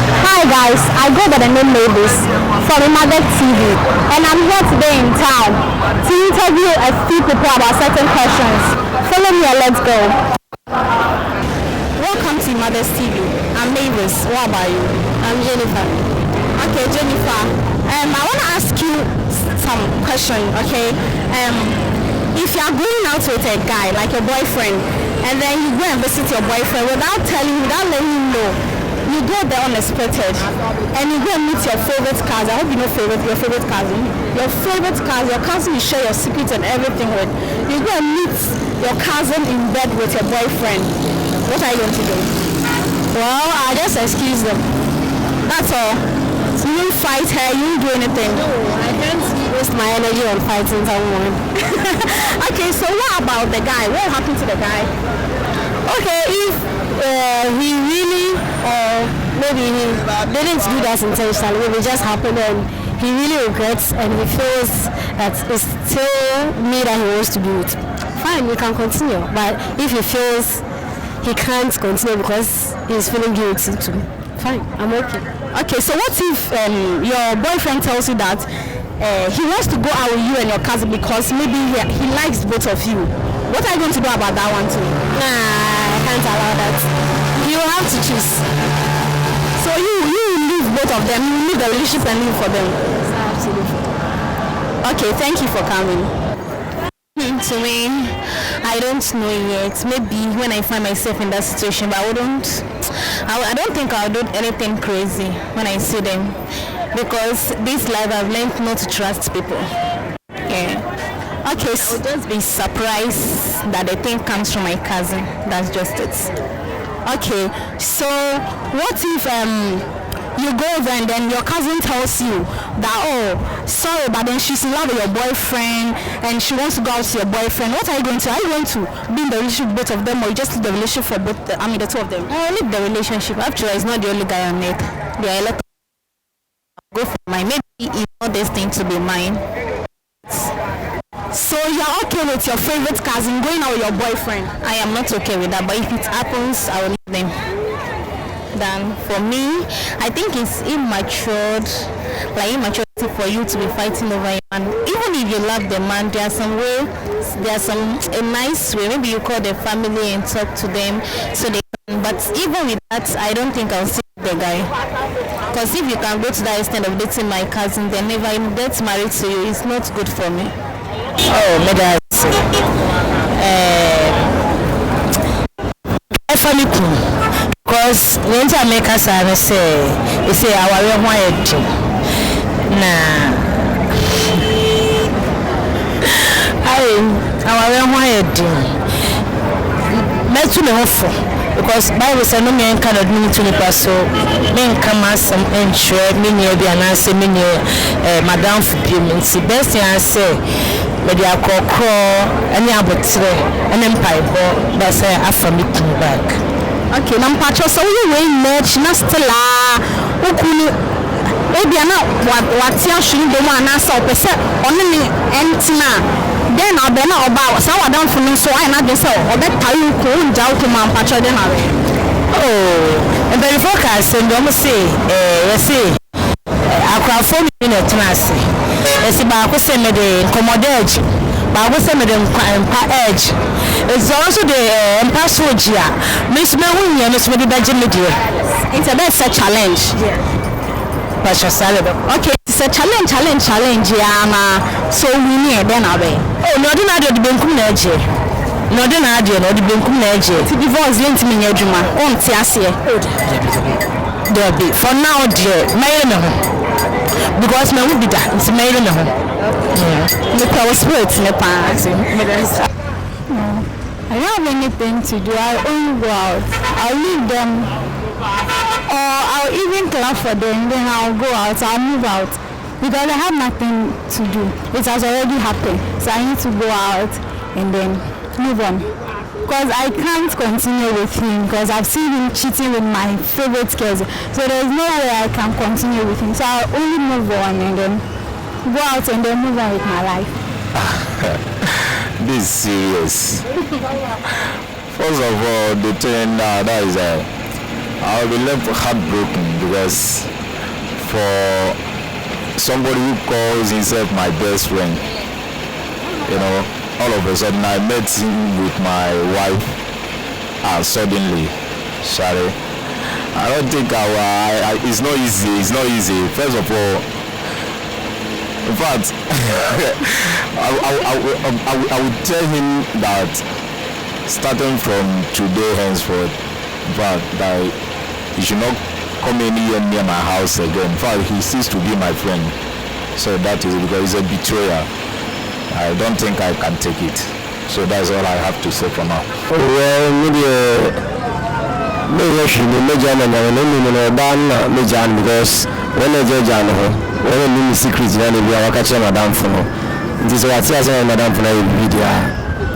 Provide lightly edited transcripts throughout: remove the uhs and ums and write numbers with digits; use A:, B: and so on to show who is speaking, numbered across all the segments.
A: Hi guys, I go by the name Mavis from Emadek TV, and I'm here today in town to interview a few people about certain questions. Follow me and let's go. Welcome to Emadek TV. I'm Mavis. What about you? I'm Jennifer. Okay, Jennifer. I want to ask you some questions. Okay. If you are going out with a guy like your boyfriend, and then you go and visit your boyfriend without telling him, without letting him know. You go there unexpected and you go and meet your favorite cousin. I hope you know your favorite cousin. Your favorite cousin, your cousin you share your secrets and everything with. You go and meet your cousin in bed with your boyfriend. What are you going to do? Well, I'll just excuse them. That's all. So you won't fight her, you won't do anything. No, I can't waste my energy on fighting someone. Okay, so what about the guy? What happened to the guy? Okay, if he really, or maybe he didn't do that intentionally, maybe it just happened and he really regrets and he feels that it's still me that he wants to be with, fine, we can continue. But if he feels he can't continue because he's feeling guilty too, fine, I'm okay. Okay, so what if your boyfriend tells you that he wants to go out with you and your cousin because maybe he likes both of you? What are you going to do about that one too? Nah, I can't allow that. You have to choose. So you leave both of them, you leave the relationship and leave for them. Absolutely. Okay, thank you for coming. To me, I don't know yet. Maybe when I find myself in that situation, but I don't think I'll do anything crazy when I see them, because this life I've learned not to trust people. Yeah. Okay, so I'll just be surprised that the thing comes from my cousin. That's just it. Okay, so what if you go there and then your cousin tells you that, oh, sorry, but then she's in love with your boyfriend and she wants to go out to your boyfriend? What are you going to? Are you going to be in the relationship with both of them, or you just leave the relationship for both? The two of them. I leave the relationship. Actually, it's not the only guy I met. There are a lot of go for mine. Maybe it's not destined to be mine. So you're okay with your favorite cousin going out with your boyfriend? I am not okay with that, but if it happens, I will leave them. Then for me, I think it's immature for you to be fighting over a man. Even if you love the man, there's a nice way. Maybe you call the family and talk to them so they can. But even with that, I don't think I'll see the guy. Because if you can go to that extent of dating my cousin, then if I get married to you, it's not good for me. Oh, my God. Family cool. Because when I make us say our wired nah. Our wired let's me hopeful because Bible says no man cannot mean to the so men come as some ensure me near the announce me near Madame for payment. See best thing I say but they are call any abortre and empire but say after me come back. Okay, now Pacho, so you way much Nastella Ukunu maybe not what you should do one answer percent only entina. Then I'll be not about so I don't feel so I not just so or that you could doubt to my Pacho then oh and very focus and don't say say I crowd 4 minutes nasi. It's about to send me the commodage. But I was saying edge. It's also the password here. Miss Mewin, Miss Medibajin Media. It's a challenge. Yeah. Okay, it's a challenge, yeah. So we need then away. Oh, no, do not do the Benkum edge. No, do not do the Benkum edge. To divorce, link me, Juma. On Tiasia. There be for now, dear. Because my would be that. It's made in the home. The power spirits in the past. I don't have anything to do. I only go out. I'll leave them. Or I'll even clap for them. Then I'll go out. I'll move out. Because I have nothing to do. It has already happened. So I need to go out and then move on. Because I can't continue with him because I've seen him cheating with my favorite girls. So there's no way I can continue with him. So I'll only move on and then go out and then move on with my life.
B: This is serious. First of all, the thing that is I'll be left heartbroken because for somebody who calls himself my best friend, all of a sudden I met him with my wife and suddenly, Shari, I don't think it's not easy. It's not easy. First of all, in fact, I would tell him that starting from today henceforth, that he should not come anywhere near my house again. In fact, he ceased to be my friend. So that is because he's a betrayer. I don't think I can take it. So that's all I have to say for now.
C: Well, maybe because when I judge when I need secrets, then we are catching Madame Funo. This is what I say, Madame Funo video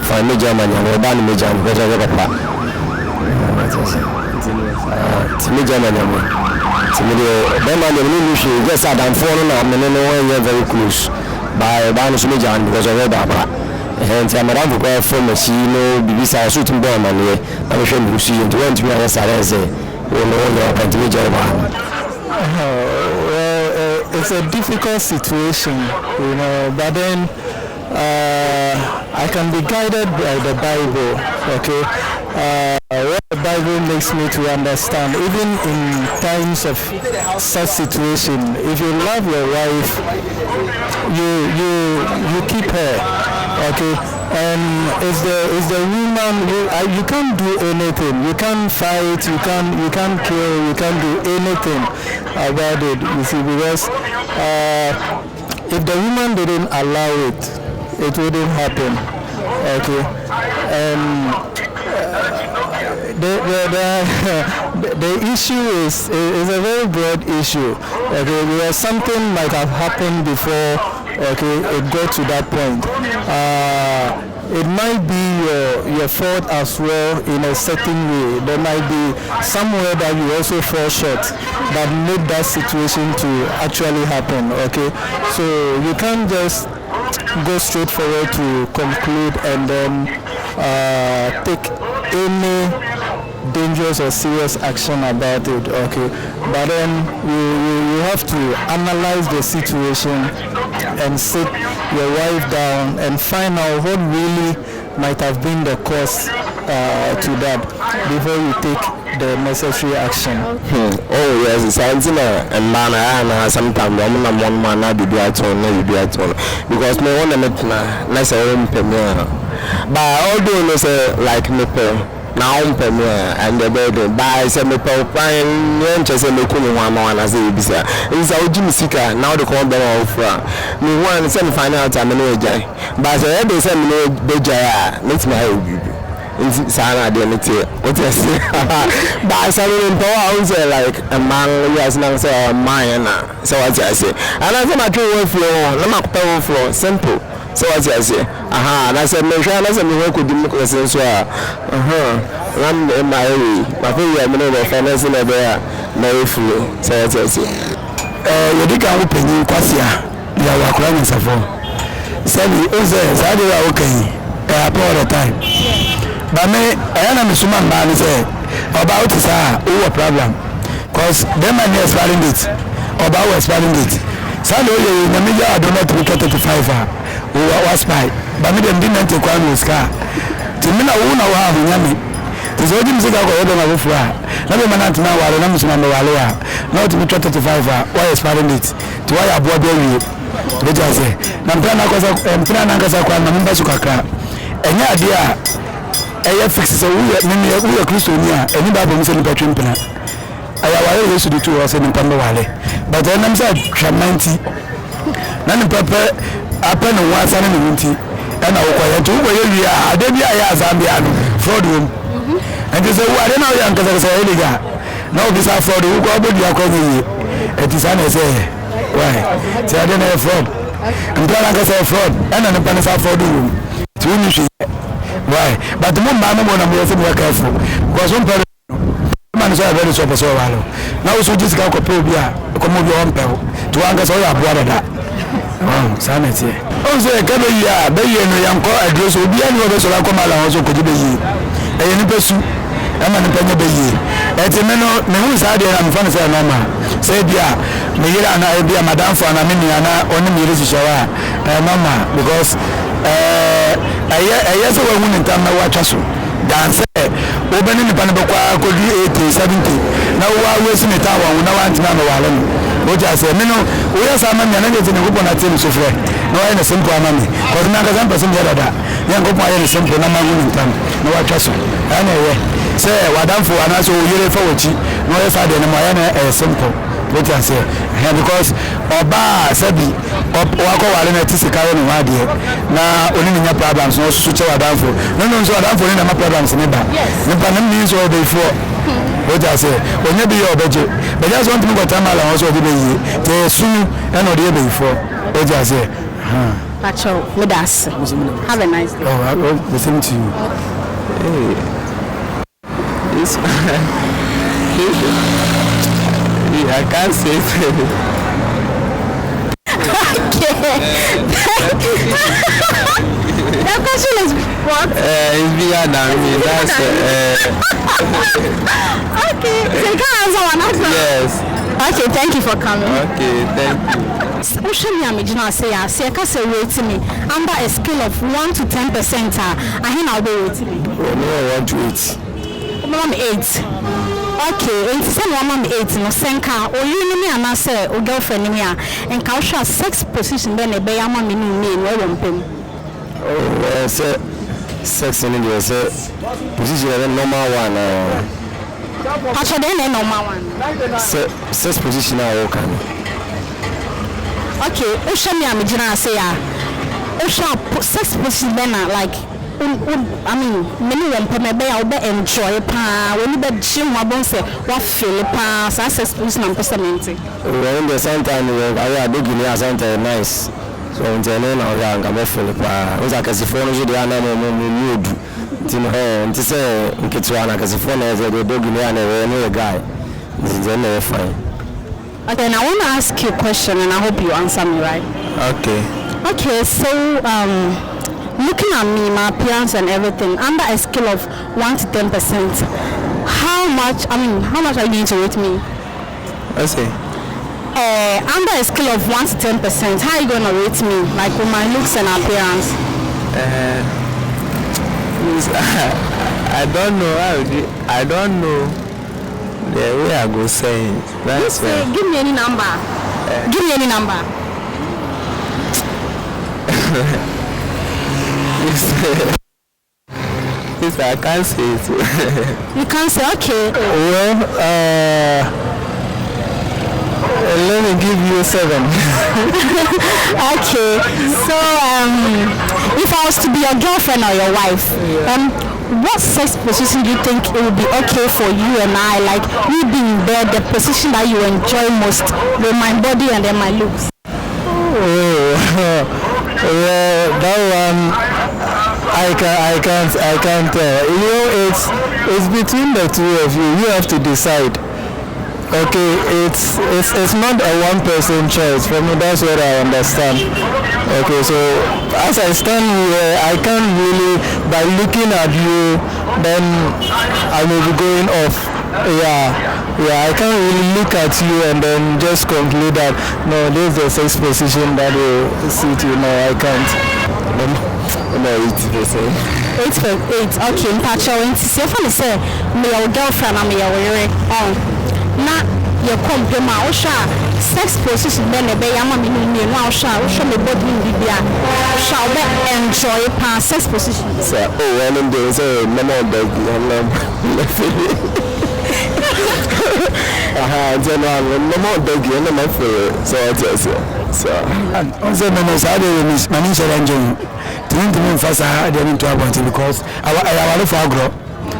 C: for major man, or ban major because I got a to me, German. To me, then I knew just had I'm falling up, and then we're very close by Banish Major because I read about. And I'm around the girl from machine, because I shoot him down on here. I'm sure you see into one to be honest. I say,
D: well, it's a difficult situation, but then I can be guided by the Bible, okay? What the Bible makes me to understand, even in times of such situation, if you love your wife, you keep her, okay? And it's the woman you can't do anything. You can't fight. You can't kill. You can't do anything about it. You see, because if the woman didn't allow it, it wouldn't happen, okay? And the issue is a very broad issue. Okay, where something might have happened before. Okay, it got to that point. It might be your fault as well in a certain way. There might be somewhere that you also fall short that made that situation to actually happen. Okay, so you can't just go straight forward to conclude and then take any dangerous or serious action about it, okay? But then you have to analyze the situation and sit your wife down and find out what really might have been the cause to that before you take the necessary action.
C: Oh yes, it's something and man I sometimes I'm one man I do at all because me want to make nice premiere. But although no say like me now premiere and the bed by some people fine just say me come one as say bisa is our Jimmy Sika now the come down of me one send find out I'm no jai but say they say me no beja let me have sana de nite what you say but say in power say like a man yes now say man na so what you say and I say my true flow na my power flow simple. So what I say? And I said, make sure I said, we could do this as well. I'm in my way. My favorite, I'm not financing a bear, no flow. So what I say? You think I will pay you, Quasia? You are crying so far. Say, I do okay. All the time. But me, I am a Suman man, say, about this, a problem. Because them are expiring it. About expiring it. So in the media, I do not look at 35. Was by but me dem didn't take one car to me na una wa hunyame to so dim sika ko odo na bofu a na be manant na wale na musuma me wale a na to 35 why expiring it to why abo be wi to just say na mpana na kasa kwa na mba sukakra enya ade a eye fix so we Kristo ni a eni ba bo se ni patwe mpena aya wale Yesu di tu o se ni pambe wale but then am say 90 na ni papa apa no wasa na nti e na wokoye to wokoye wi a ade bia ya Zambia no fraud room and say wo ade na wo yankasa say eliga na obi sa fraud wo ko obodi akoze yi eti sa na say why say ade na fraud mpana ka say fraud e na mpana sa fraud room to ni shi why but mo ma mo na mo say mo careful because one person man so very so person walo na wo so jisika ko pe obi a ko mo bi on pe to anga so ya boa da sanity o se ke be ya be ye no yanko address obi ani obe so la ko mala ho so ko be yi e ye ni pesu e ma ni penye be yi
D: eti me no me hu sa de na me fa no say normal say bia me yira na bia madam for na me ni ana oni me yiri shishawa normal because eye so we hu ni tam na wa twa so dan say obeni ni pa no bekwa ko di 80 70 na wa we si ni ta wa na wa ntina no wale no o ja say me no o ya sa ma me na de ni go bona tin so frɛ no I na simple amani ko na ka san person there da yan go pa ye simple na ma hu ni tam na wa twa so ana ye say wadamfo ana so yire fa wachi no ye fa de na ma ya na simple what you say because oba sabi wako wale na tisika yo no ade na oni nya problems no so che wadamfo no so wadamfo ni na ma problems ni ba ni pa na mi so be for what you say onye bi yo beje but just want to go tamala also dey be te su e no dey be for what you say
A: Pacho, with us. Have a nice day.
D: Oh, the same to you.
C: Hey. This I can't say it.
A: The question is what?
C: It's bigger than me. That's
A: okay. So you can't answer one answer.
C: Yes.
A: Okay, thank you for coming.
C: Okay, thank you.
A: Social media say I can say rate me under a scale of 1 to 10%. I think I'll be rating me.
C: No, 1 to 8.
A: Mama 8. Okay, and some woman 8 no senka or you me and say or girlfriend me and can show sex position then a bay ama me where one
C: oh say sex in the position is normal one
A: actually then normal one
C: sex position are okay.
A: Okay, show me am gina say show sex position then like I mean, many one per maybe I'll be enjoy pa when you be gym wabon say what feel pa success position and personality.
C: When the sometime I do give me a something nice. So until then I can feel pa. Was like as if one should ana mood. Tin ho nti say nkitwa na as if one is the dog me and guy. This is very fine.
A: Okay, and I want to ask you a question and I hope you answer me right. Okay, so looking at me, my appearance and everything, under a scale of 1 to 10%, how much are you going to rate me?
C: I see.
A: Under a scale of 1 to 10%, how are you going to rate me? Like with my looks and appearance?
C: I don't know. I don't know the way I go saying. That's
A: give me any number. Give me any number.
C: Yes, I can't say it.
A: You can't say, okay.
D: Well, let me give you 7.
A: Okay. So, if I was to be your girlfriend or your wife, what sex position do you think it would be okay for you and I, like you being there, the position that you enjoy most with my body and then my looks?
D: Well, that one I can't tell. You know, it's between the two of you. You have to decide. Okay, it's not a one-person choice. For me, that's what I understand. Okay, so as I stand here, I can't really, by looking at you, then I may be going off. Yeah, I can't really look at you and then just conclude that no, this is the sex position that will suit you. No, I can't. No, 8%.
A: 8. Okay, Pacho, if I say me your girlfriend and me your na your compliment osha sex position then be yama me ni no osha me body ni bia osha be enjoy pa sex position
C: so when them dey say mama beg mama beg you no my for so so
D: on say me no say dey miss mani challenge tin tin fasa dey into about because our for agro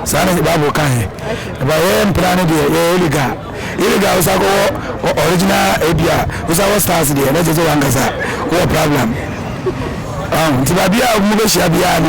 D: sana babu kan ba we plan dey illegal usa go original ebia usa was stars dey na je wangasa no problem tibabia mu be shia bia